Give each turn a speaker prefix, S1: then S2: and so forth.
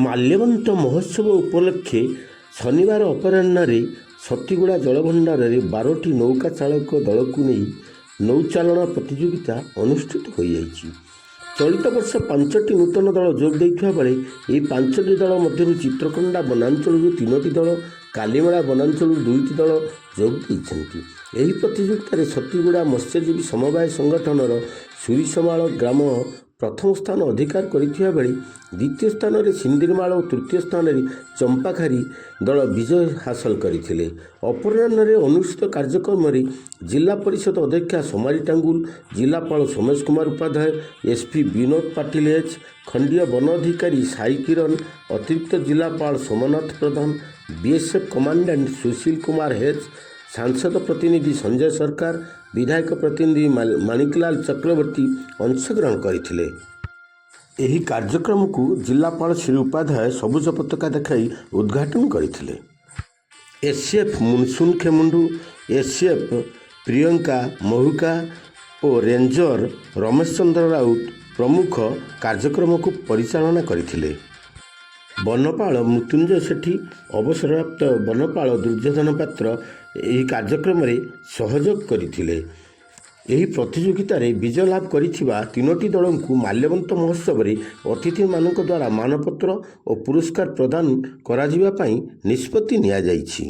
S1: ମାଲ୍ୟବନ୍ତ ମହୋତ୍ସବ ଉପଲକ୍ଷେ ଶନିବାର ଅପରାହ୍ନରେ ସତୀଗୁଡ଼ା ଜଳଭଣ୍ଡାରରେ 12ଟି ନୌକା ଚାଳକ ଦଳକୁ ନେଇ ନୌଚାଳନା ପ୍ରତିଯୋଗିତା ଅନୁଷ୍ଠିତ ହୋଇଯାଇଛି। ଚଳିତ ବର୍ଷ 5ଟି ନୂତନ ଦଳ ଯୋଗ ଦେଇଥିବା ବେଳେ ଏହି 5ଟି ଦଳ ମଧ୍ୟରୁ ଚିତ୍ରକୋଣ୍ଡା ବନାଞ୍ଚଳରୁ 3ଟି ଦଳ, କାଲିମେଳା ବନାଞ୍ଚଳରୁ 2ଟି ଦଳ ଯୋଗ ଦେଇଛନ୍ତି। ଏହି ପ୍ରତିଯୋଗିତାରେ ସତୀଗୁଡ଼ା ମତ୍ସ୍ୟଜୀବୀ ସମବାୟ ସଂଗଠନର ସୁରିଶମାଳ ଗ୍ରାମ ପ୍ରଥମ ସ୍ଥାନ ଅଧିକାର କରିଥିବା ବେଳେ ଦ୍ୱିତୀୟ ସ୍ଥାନରେ ସିନ୍ଦିରମାଳ ଓ ତୃତୀୟ ସ୍ଥାନରେ ଚମ୍ପାଖାରୀ ଦଳ ବିଜୟ ହାସଲ କରିଥିଲେ। ଅପରାହ୍ନରେ ଅନୁଷ୍ଠିତ କାର୍ଯ୍ୟକ୍ରମରେ ଜିଲ୍ଲା ପରିଷଦ ଅଧ୍ୟକ୍ଷା ସୋମାରୀ ଟାଙ୍ଗୁଲ, ଜିଲ୍ଲାପାଳ ସୋମେଶ କୁମାର ଉପାଧ୍ୟାୟ, ଏସ୍ପି ବିନୋଦ ପାଟିଲ ଏଚ୍, ଖଣ୍ଡିଏ ବନ ଅଧିକାରୀ ସାଇ କିରଣ, ଅତିରିକ୍ତ ଜିଲ୍ଲାପାଳ Somnath Pradhan, BSF commandant Sushil Kumar H, ସାଂସଦ ପ୍ରତିନିଧି ସଞ୍ଜୟ ସରକାର, ବିଧାୟକ ପ୍ରତିନିଧି ମାଣିକଲାଲ ଚକ୍ରବର୍ତ୍ତୀ ଅଂଶଗ୍ରହଣ କରିଥିଲେ। ଏହି କାର୍ଯ୍ୟକ୍ରମକୁ ଜିଲ୍ଲାପାଳ ଶ୍ରୀ ଉପାଧ୍ୟାୟ ସବୁଜ ପତାକା ଦେଖାଇ ଉଦ୍ଘାଟନ କରିଥିଲେ। SF monsoon Khemundu, SF Priyanka ମହୁକା ଓ ରେଞ୍ଜର ରମେଶ ଚନ୍ଦ୍ର ରାଉତ ପ୍ରମୁଖ କାର୍ଯ୍ୟକ୍ରମକୁ ପରିଚାଳନା କରିଥିଲେ। ବନପାଳ ମୃତ୍ୟୁଞ୍ଜୟ ସେଠୀ, ଅବସରପ୍ରାପ୍ତ ବନପାଳ ଦୁର୍ଯ୍ୟୋଧନ ପାତ୍ର ଏହି କାର୍ଯ୍ୟକ୍ରମରେ ସହଯୋଗ କରିଥିଲେ। ଏହି ପ୍ରତିଯୋଗିତାରେ ବିଜୟ ଲାଭ କରିଥିବା 3ଟି ଦଳଙ୍କୁ ମାଲ୍ୟବନ୍ତ ମହୋତ୍ସବରେ ଅତିଥିମାନଙ୍କ ଦ୍ୱାରା ମାନପତ୍ର ଓ ପୁରସ୍କାର ପ୍ରଦାନ କରାଯିବା ପାଇଁ ନିଷ୍ପତ୍ତି ନିଆଯାଇଛି।